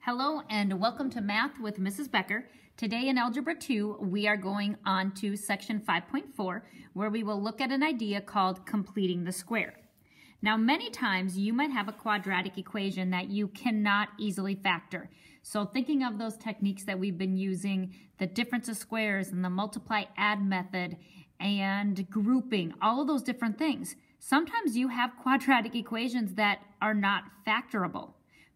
Hello and welcome to Math with Mrs. Becker. Today in Algebra 2, we are going on to section 5.4, where we will look at an idea called completing the square. Now, many times you might have a quadratic equation that you cannot easily factor. So thinking of those techniques that we've been using, the difference of squares and the multiply-add method and grouping, all of those different things. Sometimes you have quadratic equations that are not factorable.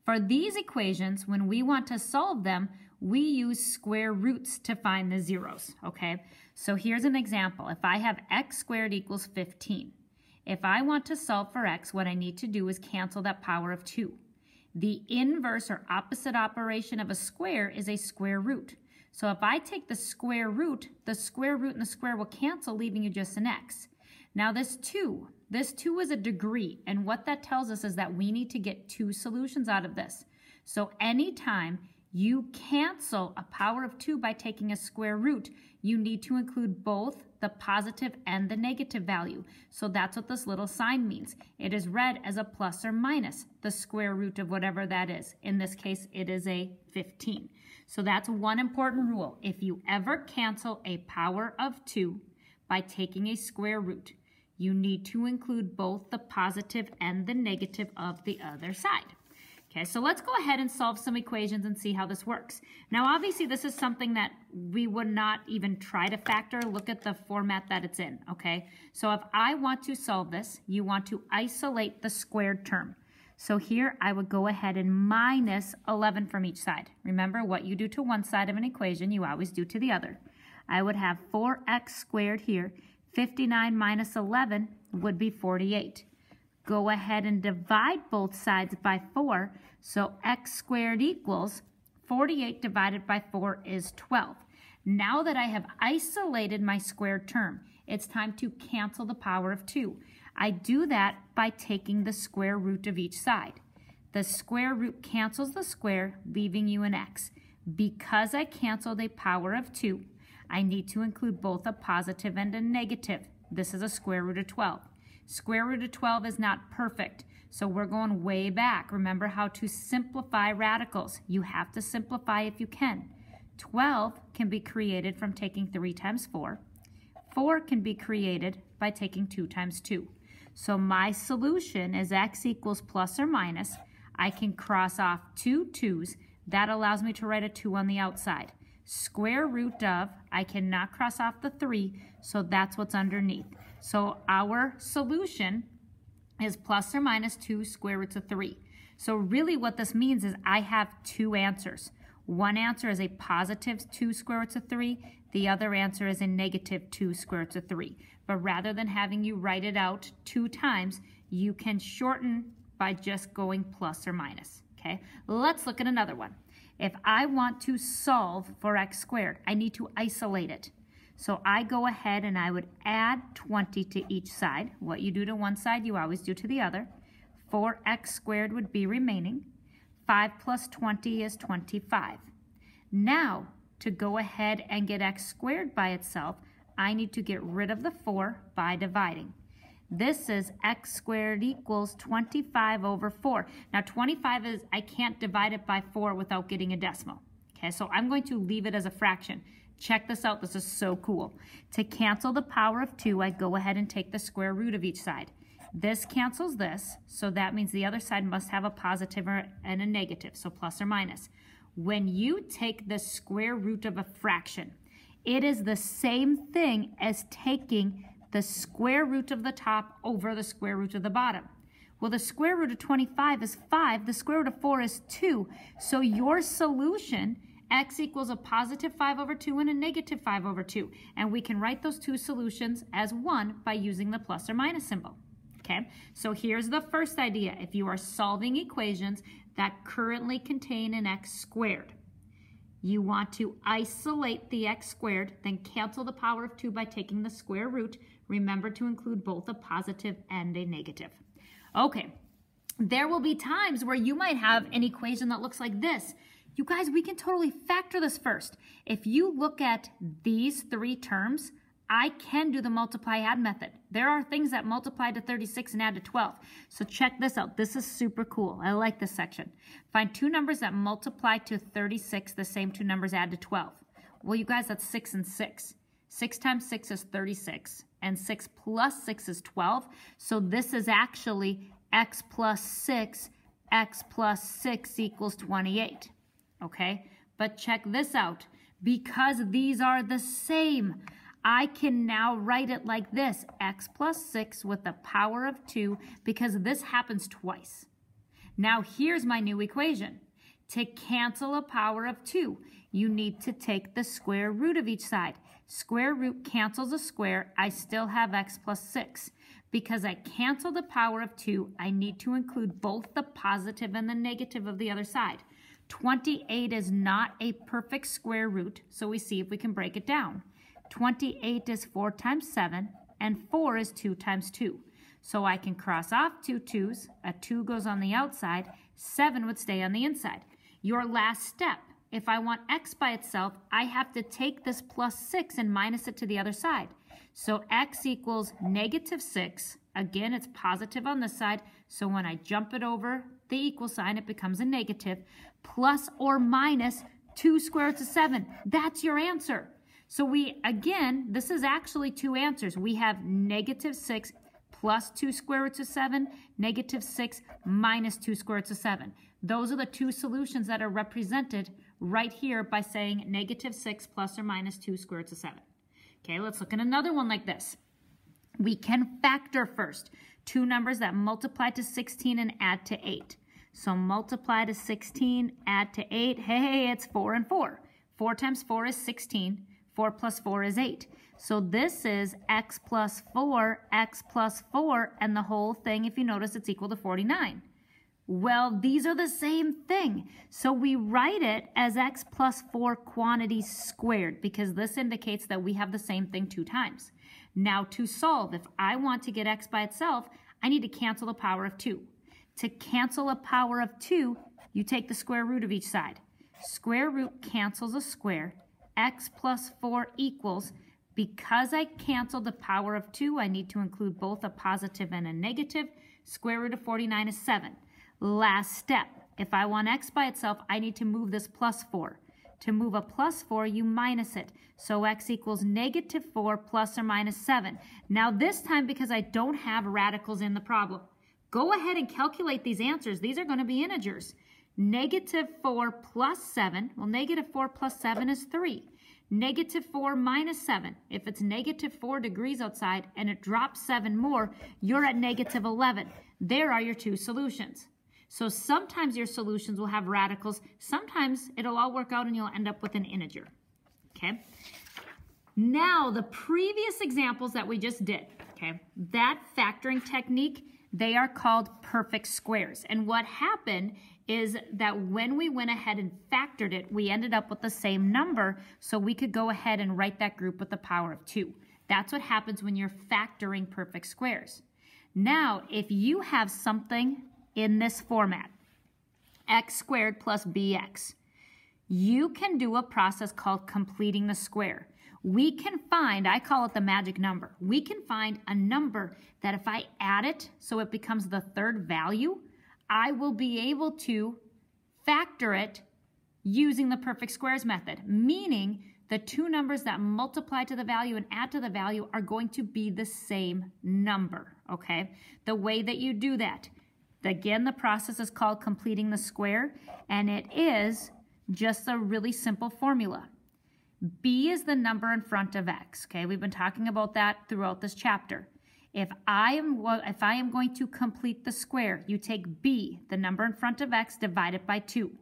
For these equations, when we want to solve them, we use square roots to find the zeros, okay? So here's an example. If I have x squared equals 15, if I want to solve for x, what I need to do is cancel that power of 2. The inverse or opposite operation of a square is a square root. So if I take the square root and the square will cancel, leaving you just an x. Now this 2 is a degree, and what that tells us is that we need to get two solutions out of this. So anytime you cancel a power of 2 by taking a square root, you need to include both the positive and the negative value. So that's what this little sign means. It is read as a plus or minus the square root of whatever that is. In this case, it is a 15. So that's one important rule. If you ever cancel a power of 2 by taking a square root, you need to include both the positive and the negative of the other side. Okay, so let's go ahead and solve some equations and see how this works. Now, obviously, this is something that we would not even try to factor. Look at the format that it's in, okay? So if I want to solve this, you want to isolate the squared term. So here, I would go ahead and minus 11 from each side. Remember, what you do to one side of an equation, you always do to the other. I would have 4x squared here. 59 minus 11 would be 48. Go ahead and divide both sides by 4. So x squared equals 48 divided by 4 is 12. Now that I have isolated my squared term, it's time to cancel the power of 2. I do that by taking the square root of each side. The square root cancels the square, leaving you an x. Because I canceled a power of 2, I need to include both a positive and a negative. This is a square root of 12. Square root of 12 is not perfect, so we're going way back. Remember how to simplify radicals. You have to simplify if you can. 12 can be created from taking 3 times 4. 4 can be created by taking 2 times 2. So my solution is x equals plus or minus. I can cross off 2 2's. That allows me to write a 2 on the outside. Square root of, I cannot cross off the 3, so that's what's underneath. So our solution is plus or minus 2 square roots of 3. So really what this means is I have two answers. One answer is a positive 2 square roots of 3. The other answer is a negative 2 square roots of 3. But rather than having you write it out 2 times, you can shorten by just going plus or minus. Okay, let's look at another one. If I want to solve for x squared, I need to isolate it. So I go ahead and I would add 20 to each side. What you do to one side, you always do to the other. 4x squared would be remaining. 5 plus 20 is 25. Now, to go ahead and get x squared by itself, I need to get rid of the 4 by dividing. This is x squared equals 25 over 4. Now 25 is, I can't divide it by 4 without getting a decimal. Okay, so I'm going to leave it as a fraction. Check this out, this is so cool. To cancel the power of 2, I go ahead and take the square root of each side. This cancels this, so that means the other side must have a positive and a negative, so plus or minus. When you take the square root of a fraction, it is the same thing as taking the square root of the top over the square root of the bottom. Well, the square root of 25 is 5. The square root of 4 is 2. So your solution, x equals a positive 5 over 2 and a negative 5 over 2. And we can write those two solutions as one by using the plus or minus symbol. Okay, so here's the first idea. If you are solving equations that currently contain an x squared, you want to isolate the x squared, then cancel the power of 2 by taking the square root. Remember to include both a positive and a negative. Okay, there will be times where you might have an equation that looks like this. You guys, we can totally factor this first. If you look at these 3 terms, I can do the multiply add method. There are things that multiply to 36 and add to 12. So check this out. This is super cool. I like this section. Find two numbers that multiply to 36, the same two numbers add to 12. Well, you guys, that's 6 and 6. 6 times 6 is 36, and 6 plus 6 is 12. So this is actually x plus 6 equals 28, okay? But check this out. Because these are the same, I can now write it like this, x plus 6 with the power of 2, because this happens twice. Now here's my new equation. To cancel a power of 2, you need to take the square root of each side. Square root cancels a square. I still have x plus 6. Because I canceled the power of 2, I need to include both the positive and the negative of the other side. 28 is not a perfect square root, so we see if we can break it down. 28 is 4 times 7, and 4 is 2 times 2. So I can cross off 2 2's, a 2 goes on the outside, 7 would stay on the inside. Your last step, if I want x by itself, I have to take this plus 6 and minus it to the other side. So x equals negative 6. Again, it's positive on this side, so when I jump it over the equal sign, it becomes a negative, plus or minus 2 square roots of 7. That's your answer. So again, this is actually two answers. We have negative 6 plus 2 square roots of 7, negative 6 minus 2 square roots of 7. Those are the two solutions that are represented right here by saying negative 6 plus or minus 2 square roots of 7. Okay, let's look at another one like this. We can factor first. Two numbers that multiply to 16 and add to 8. So multiply to 16, add to 8. Hey, it's 4 and 4. 4 times 4 is 16. 4 plus 4 is 8. So this is x plus 4, and the whole thing, if you notice, it's equal to 49. Well, these are the same thing. So we write it as x plus 4 quantities squared, because this indicates that we have the same thing 2 times. Now to solve, if I want to get x by itself, I need to cancel the power of 2. To cancel a power of 2, you take the square root of each side. Square root cancels a square. X plus 4 equals, because I canceled the power of 2, I need to include both a positive and a negative. Square root of 49 is 7. Last step, if I want x by itself, I need to move this plus 4. To move a plus 4, you minus it. So x equals negative 4 plus or minus 7. Now this time, because I don't have radicals in the problem, go ahead and calculate these answers. These are going to be integers. Negative 4 plus 7, well, negative 4 plus 7 is 3. Negative 4 minus 7, if it's negative 4 degrees outside and it drops 7 more, you're at negative 11. There are your two solutions. So sometimes your solutions will have radicals. Sometimes it'll all work out and you'll end up with an integer. Okay? Now, the previous examples that we just did, okay, that factoring technique, they are called perfect squares. And what happened is that when we went ahead and factored it, we ended up with the same number, so we could go ahead and write that group with the power of 2. That's what happens when you're factoring perfect squares. Now, if you have something in this format, x squared plus bx, you can do a process called completing the square. We can find, I call it the magic number, we can find a number that if I add it so it becomes the third value, I will be able to factor it using the perfect squares method, meaning the two numbers that multiply to the value and add to the value are going to be the same number, okay? The way that you do that, again, the process is called completing the square, and it is just a really simple formula. B is the number in front of x, okay? We've been talking about that throughout this chapter. If I am going to complete the square, you take b, the number in front of x, divide it by 2.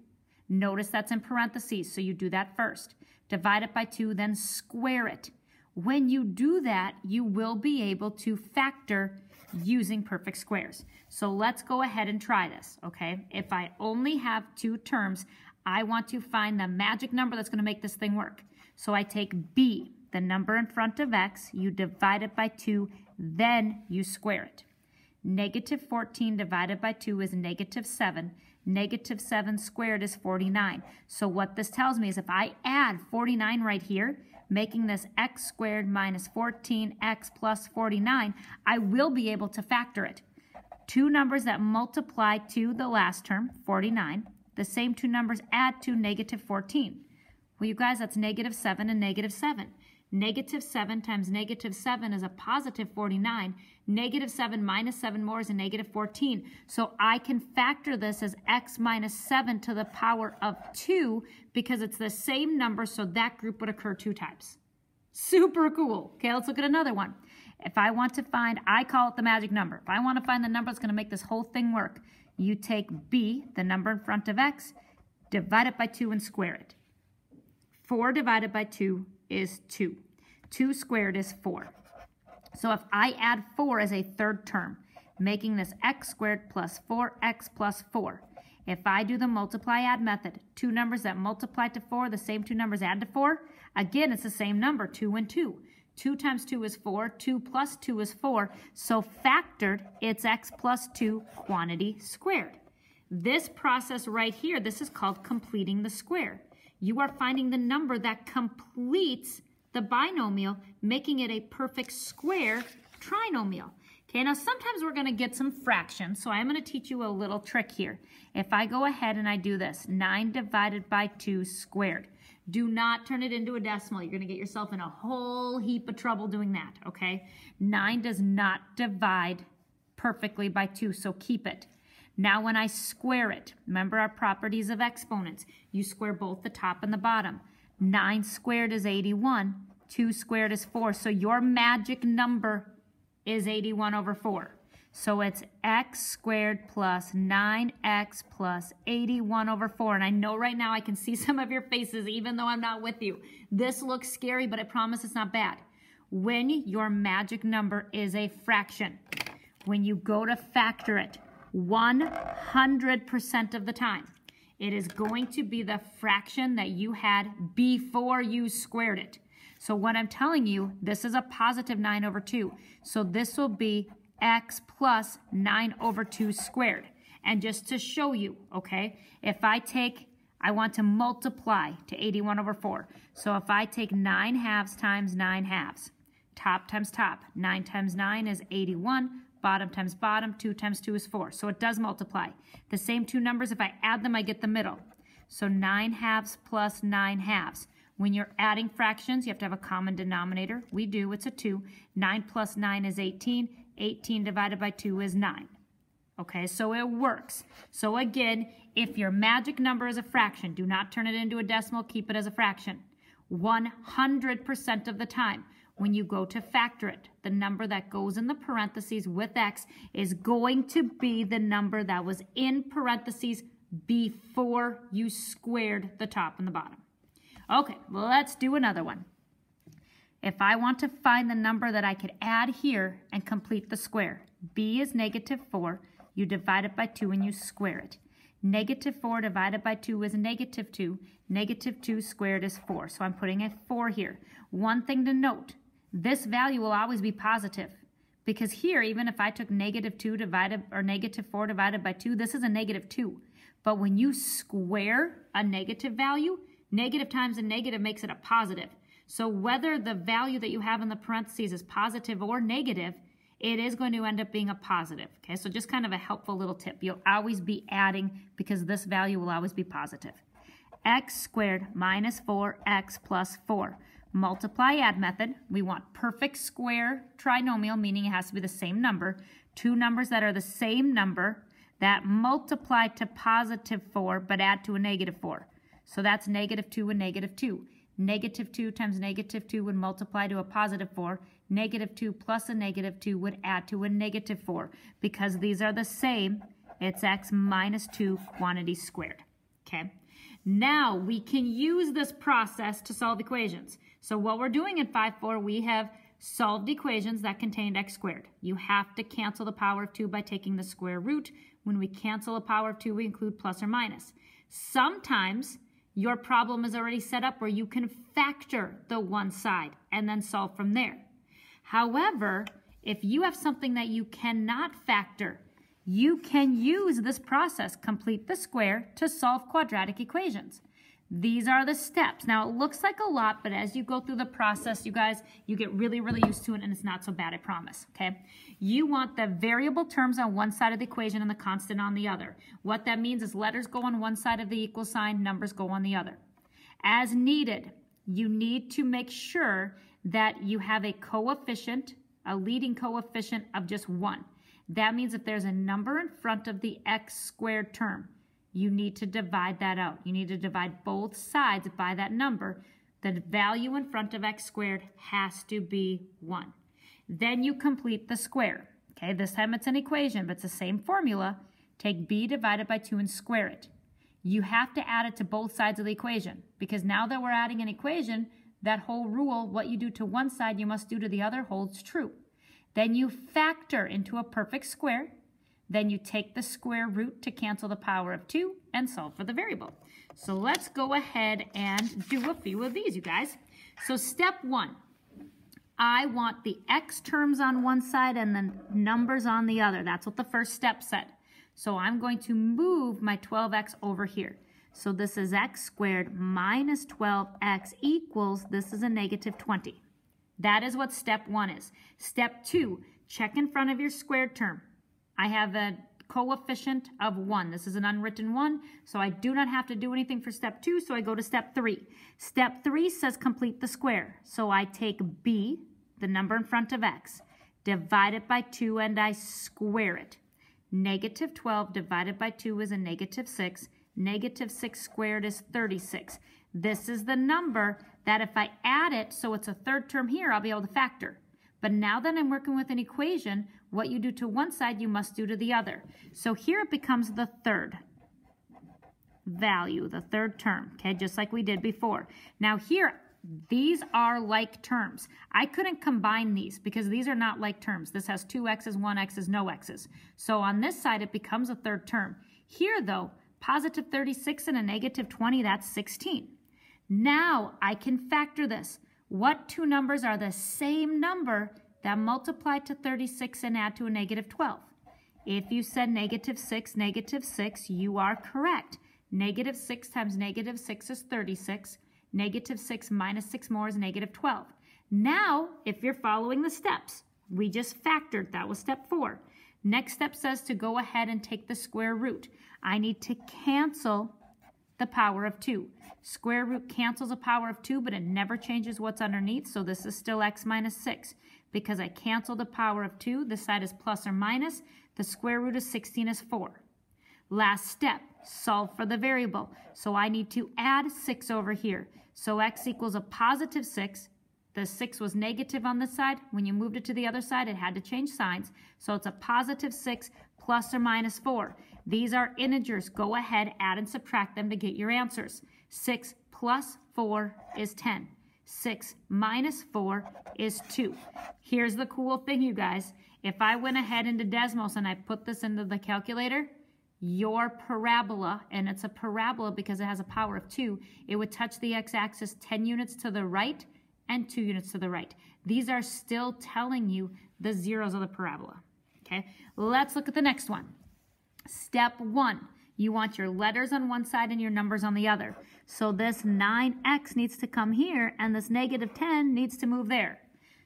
Notice that's in parentheses, so you do that first. Divide it by 2, then square it. When you do that, you will be able to factor using perfect squares. So let's go ahead and try this, okay? If I only have 2 terms, I want to find the magic number that's going to make this thing work. So I take b, the number in front of x, you divide it by 2, then you square it. Negative 14 divided by 2 is negative 7. Negative 7 squared is 49. So what this tells me is if I add 49 right here, making this x squared minus 14x plus 49, I will be able to factor it. Two numbers that multiply to the last term, 49. The same two numbers add to negative 14. Well, you guys, that's negative 7 and negative 7. Negative 7 times negative 7 is a positive 49. Negative 7 minus 7 more is a negative 14. So I can factor this as x minus 7 to the power of 2 because it's the same number, so that group would occur 2 times. Super cool. Okay, let's look at another one. If I want to find, I call it the magic number. If I want to find the number that's going to make this whole thing work, you take b, the number in front of x, divide it by 2 and square it. 4 divided by 2 is 2. 2 squared is 4. So if I add 4 as a third term, making this x squared plus 4x plus 4. If I do the multiply add method, two numbers that multiply to 4, the same two numbers add to 4, again, it's the same number, 2 and 2. 2 times 2 is 4, 2 plus 2 is 4, so factored, it's x plus 2 quantity squared. This process right here, this is called completing the square. You are finding the number that completes the binomial, making it a perfect square trinomial. Okay, now sometimes we're going to get some fractions, so I'm going to teach you a little trick here. If I go ahead and I do this, 9 divided by 2 squared. Do not turn it into a decimal. You're going to get yourself in a whole heap of trouble doing that, okay? 9 does not divide perfectly by 2, so keep it. Now when I square it, remember our properties of exponents. You square both the top and the bottom. 9 squared is 81. 2 squared is 4. So your magic number is 81 over 4. So it's x squared plus 9x plus 81 over 4. And I know right now I can see some of your faces even though I'm not with you. This looks scary, but I promise it's not bad. When your magic number is a fraction, when you go to factor it 100% of the time, it is going to be the fraction that you had before you squared it. So what I'm telling you, this is a positive 9 over 2. So this will be x plus 9 over 2 squared. And just to show you, okay, if I want to multiply to 81 over 4. So if I take 9 halves times 9 halves, top times top, 9 times 9 is 81. Bottom times bottom, 2 times 2 is 4. So it does multiply. The same two numbers, if I add them, I get the middle. So 9 halves plus 9 halves. When you're adding fractions, you have to have a common denominator. We do, it's a 2. 9 plus 9 is 18. 18 divided by 2 is 9. Okay, so it works. So again, if your magic number is a fraction, do not turn it into a decimal, keep it as a fraction. 100% of the time, when you go to factor it, the number that goes in the parentheses with x is going to be the number that was in parentheses before you squared the top and the bottom. Okay, well, let's do another one. If I want to find the number that I could add here and complete the square, b is negative 4. You divide it by 2 and you square it. Negative 4 divided by 2 is negative 2. Negative 2 squared is 4. So I'm putting a 4 here. One thing to note, this value will always be positive because here, even if I took negative 2 divided or negative 4 divided by 2, this is a negative 2. But when you square a negative value, negative times a negative makes it a positive. So whether the value that you have in the parentheses is positive or negative, it is going to end up being a positive. Okay, so just kind of a helpful little tip. You'll always be adding because this value will always be positive. X squared minus 4x plus 4. Multiply add method. We want perfect square trinomial, meaning it has to be the same number. Two numbers that are the same number that multiply to positive 4 but add to a negative 4. So that's negative 2 and negative 2. Negative 2 times negative 2 would multiply to a positive 4. Negative 2 plus a negative 2 would add to a negative 4. Because these are the same, it's x minus 2 quantity squared. Okay. Now we can use this process to solve equations. So what we're doing in 5-4, we have solved equations that contained x squared. You have to cancel the power of 2 by taking the square root. When we cancel a power of 2, we include plus or minus. Sometimes your problem is already set up where you can factor the one side and then solve from there. However, if you have something that you cannot factor, you can use this process, complete the square, to solve quadratic equations. These are the steps. Now, it looks like a lot, but as you go through the process, you guys, you get really, really used to it, and it's not so bad, I promise, okay? You want the variable terms on one side of the equation and the constant on the other. What that means is letters go on one side of the equal sign, numbers go on the other. As needed, you need to make sure that you have a coefficient, a leading coefficient of just 1. That means if there's a number in front of the x squared term, you need to divide that out. You need to divide both sides by that number. The value in front of x squared has to be 1. Then you complete the square. Okay, this time it's an equation, but it's the same formula. Take b divided by 2 and square it. You have to add it to both sides of the equation, because now that we're adding an equation, that whole rule, what you do to one side, you must do to the other, holds true. Then you factor into a perfect square. Then you take the square root to cancel the power of 2 and solve for the variable. So let's go ahead and do a few of these, you guys. So step 1, I want the x terms on one side and the numbers on the other. That's what the first step said. So I'm going to move my 12x over here. So this is x squared minus 12x equals, this is a negative 20. That is what step 1 is. Step 2, check in front of your squared term. I have a coefficient of 1. This is an unwritten 1, so I do not have to do anything for step 2, so I go to step 3. Step 3 says complete the square. So I take b, the number in front of x, divide it by 2, and I square it. Negative 12 divided by 2 is a negative 6. Negative 6 squared is 36. This is the number that if I add it, so it's a third term here, I'll be able to factor. But now that I'm working with an equation, what you do to one side, you must do to the other. So here it becomes the third value, the third term, okay, just like we did before. Now here, these are like terms. I couldn't combine these because these are not like terms. This has 2 x's, 1 x's, no x's. So on this side, it becomes a third term. Here, though, positive 36 and a negative 20, that's 16. Now I can factor this. What two numbers are the same number that multiply to 36 and add to a negative 12? If you said negative 6, you are correct. Negative 6 times negative 6 is 36. Negative 6 minus 6 more is negative 12. Now, if you're following the steps, we just factored. That was step 4. Next step says to go ahead and take the square root. I need to cancel the power of 2. Square root cancels a power of 2, but it never changes what's underneath, so this is still x minus 6. Because I canceled the power of 2, this side is plus or minus. The square root of 16 is 4. Last step, solve for the variable. So I need to add 6 over here. So x equals a positive 6. The 6 was negative on this side. When you moved it to the other side, it had to change signs. So it's a positive 6 plus or minus 4. These are integers. Go ahead, add and subtract them to get your answers. 6 plus 4 is 10. 6 minus 4 is 2. Here's the cool thing, you guys. If I went ahead into Desmos and I put this into the calculator, your parabola, and it's a parabola because it has a power of 2, it would touch the x-axis 10 units to the right and 2 units to the right. These are still telling you the zeros of the parabola. Okay, let's look at the next one. Step 1, you want your letters on one side and your numbers on the other. So this 9x needs to come here, and this negative 10 needs to move there.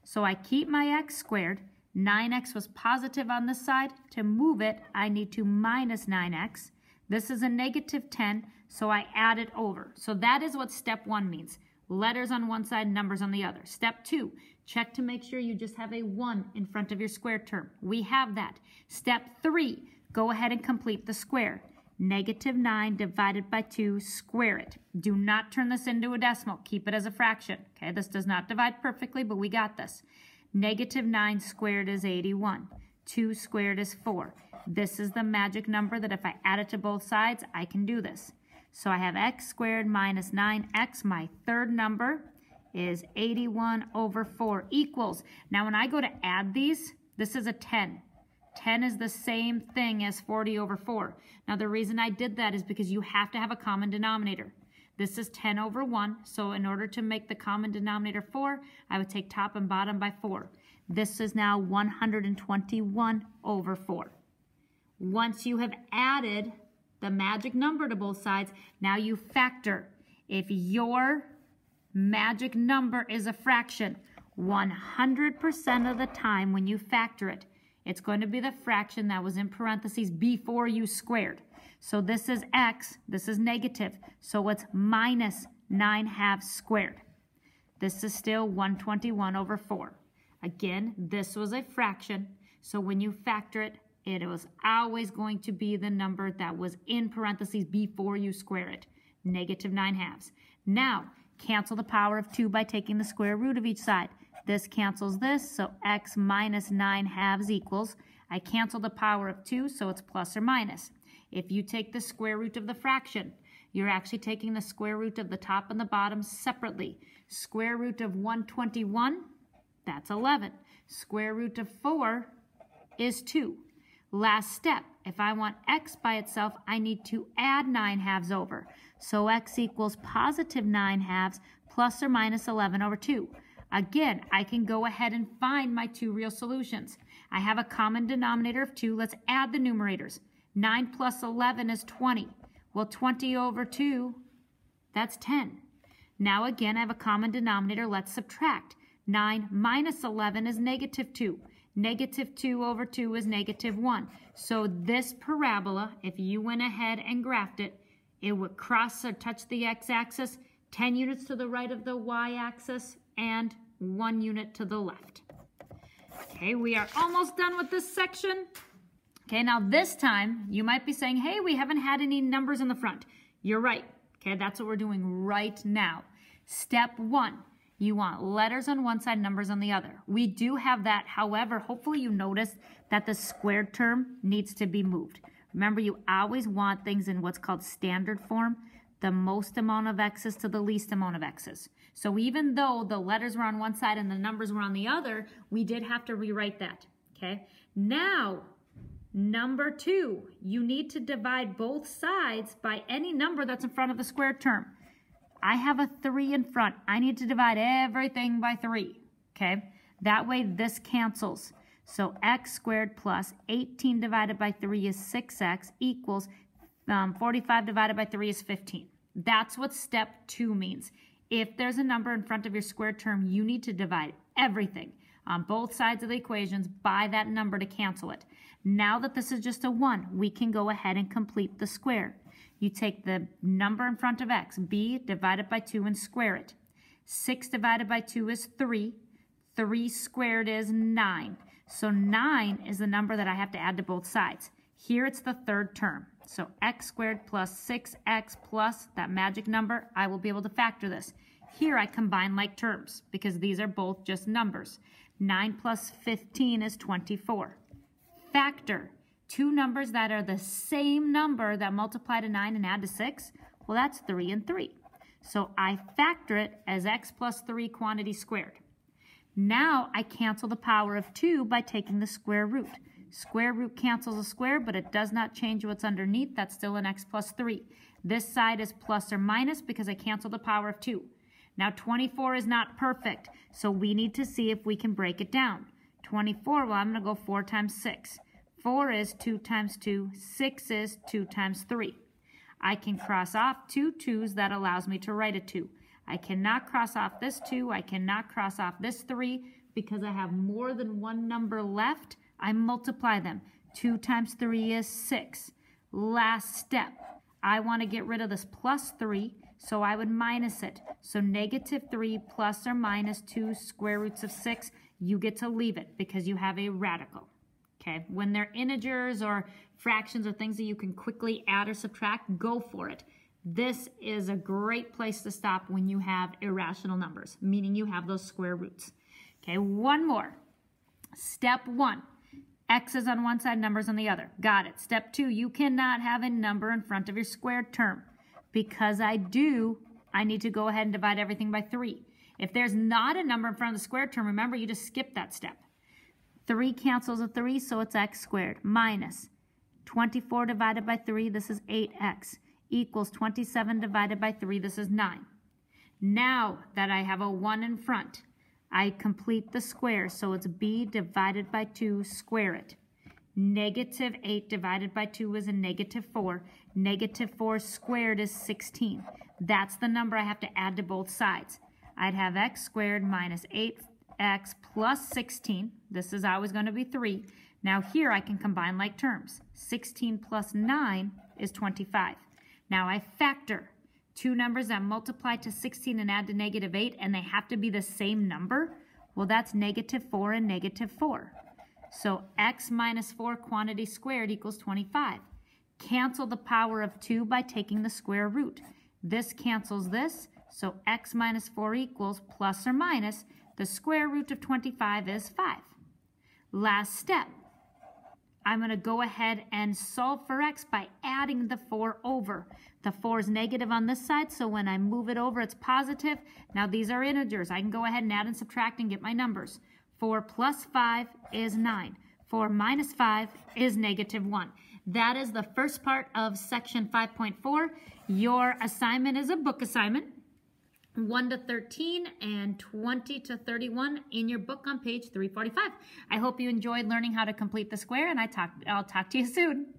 So I keep my x squared. 9x was positive on this side. To move it, I need to minus 9x. This is a negative 10, so I add it over. So that is what step 1 means. Letters on one side, numbers on the other. Step 2, check to make sure you just have a 1 in front of your square term. We have that. Step 3, go ahead and complete the square. Negative 9 divided by 2, square it. Do not turn this into a decimal. Keep it as a fraction. Okay, this does not divide perfectly, but we got this. Negative 9 squared is 81. 2 squared is 4. This is the magic number that if I add it to both sides, I can do this. So I have x squared minus 9x. My third number is 81 over 4 equals. Now when I go to add these, this is a 10. 10 is the same thing as 40 over 4. Now the reason I did that is because you have to have a common denominator. This is 10 over 1, so in order to make the common denominator 4, I would take top and bottom by 4. This is now 121 over 4. Once you have added the magic number to both sides, now you factor. if your magic number is a fraction, 100% of the time when you factor it, it's going to be the fraction that was in parentheses before you squared. So this is x, this is negative, so it's minus 9/2 squared. This is still 121 over 4. Again, this was a fraction, so when you factor it, it was always going to be the number that was in parentheses before you square it, negative 9/2. Now, cancel the power of 2 by taking the square root of each side. This cancels this, so x minus 9/2 equals, I cancel the power of 2, so it's plus or minus. If you take the square root of the fraction, you're actually taking the square root of the top and the bottom separately. Square root of 121, that's 11. Square root of 4 is 2. Last step, if I want x by itself, I need to add 9/2 over. So x equals positive 9/2 plus or minus 11 over 2. Again, I can go ahead and find my two real solutions. I have a common denominator of 2. Let's add the numerators. 9 plus 11 is 20. Well, 20 over 2, that's 10. Now again, I have a common denominator. Let's subtract. 9 minus 11 is negative 2. Negative 2 over 2 is negative 1. So this parabola, if you went ahead and graphed it, it would cross or touch the x-axis 10 units to the right of the y-axis and 1 unit to the left. Okay, we are almost done with this section. Okay, now this time, you might be saying, hey, we haven't had any numbers in the front. You're right. Okay, that's what we're doing right now. Step 1, you want letters on one side, numbers on the other. We do have that. However, hopefully you noticed that the squared term needs to be moved. Remember, you always want things in what's called standard form, the most amount of x's to the least amount of x's. So even though the letters were on one side and the numbers were on the other, we did have to rewrite that. Okay, now, number 2, you need to divide both sides by any number that's in front of the squared term. I have a 3 in front. I need to divide everything by 3, okay? That way this cancels. So x squared plus 18 divided by 3 is 6x equals 45 divided by 3 is 15. That's what step 2 means. If there's a number in front of your squared term, you need to divide everything on both sides of the equations by that number to cancel it. Now that this is just a 1, we can go ahead and complete the square. You take the number in front of x, b divided by 2, and square it. 6 divided by 2 is 3. 3 squared is 9. So 9 is the number that I have to add to both sides. Here it's the third term. So x squared plus 6x plus that magic number, I will be able to factor this. Here I combine like terms because these are both just numbers. 9 plus 15 is 24. Factor. Two numbers that are the same number that multiply to 9 and add to 6, well, that's 3 and 3. So I factor it as x plus 3 quantity squared. Now I cancel the power of 2 by taking the square root. Square root cancels a square, but it does not change what's underneath. That's still an x plus 3. This side is plus or minus because I canceled the power of 2. Now 24 is not perfect, so we need to see if we can break it down. 24, well, I'm going to go 4 times 6. 4 is 2 times 2. 6 is 2 times 3. I can cross off 2 2's. That allows me to write a 2. I cannot cross off this 2. I cannot cross off this 3 because I have more than one number left. I multiply them. 2 times 3 is 6. Last step. I want to get rid of this plus 3, so I would minus it. So negative 3 plus or minus 2 square roots of 6, you get to leave it because you have a radical. Okay, when they're integers or fractions or things that you can quickly add or subtract, go for it. This is a great place to stop when you have irrational numbers, meaning you have those square roots. Okay, one more. Step 1, x's on one side, numbers on the other. Got it. Step 2, you cannot have a number in front of your squared term. Because I do, I need to go ahead and divide everything by 3. If there's not a number in front of the squared term, remember, you just skip that step. 3 cancels a 3, so it's x squared, minus 24 divided by 3, this is 8x, equals 27 divided by 3, this is 9. Now that I have a 1 in front, I complete the square, so it's b divided by 2, square it. Negative 8 divided by 2 is a negative 4. Negative 4 squared is 16. That's the number I have to add to both sides. I'd have x squared minus 8x plus 16. This is always going to be 3. Now here I can combine like terms. 16 plus 9 is 25. Now I factor two numbers that multiply to 16 and add to negative 8, and they have to be the same number. Well, that's negative 4 and negative 4. So x minus 4 quantity squared equals 25. Cancel the power of 2 by taking the square root. This cancels this, so x minus 4 equals plus or minus the square root of 25 is 5. Last step. I'm going to go ahead and solve for x by adding the 4 over. The 4 is negative on this side, so when I move it over, it's positive. Now these are integers. I can go ahead and add and subtract and get my numbers. 4 plus 5 is 9. 4 minus 5 is negative 1. That is the first part of section 5.4. Your assignment is a book assignment. 1 to 13 and 20 to 31 in your book on page 345. I hope you enjoyed learning how to complete the square, and I'll talk to you soon.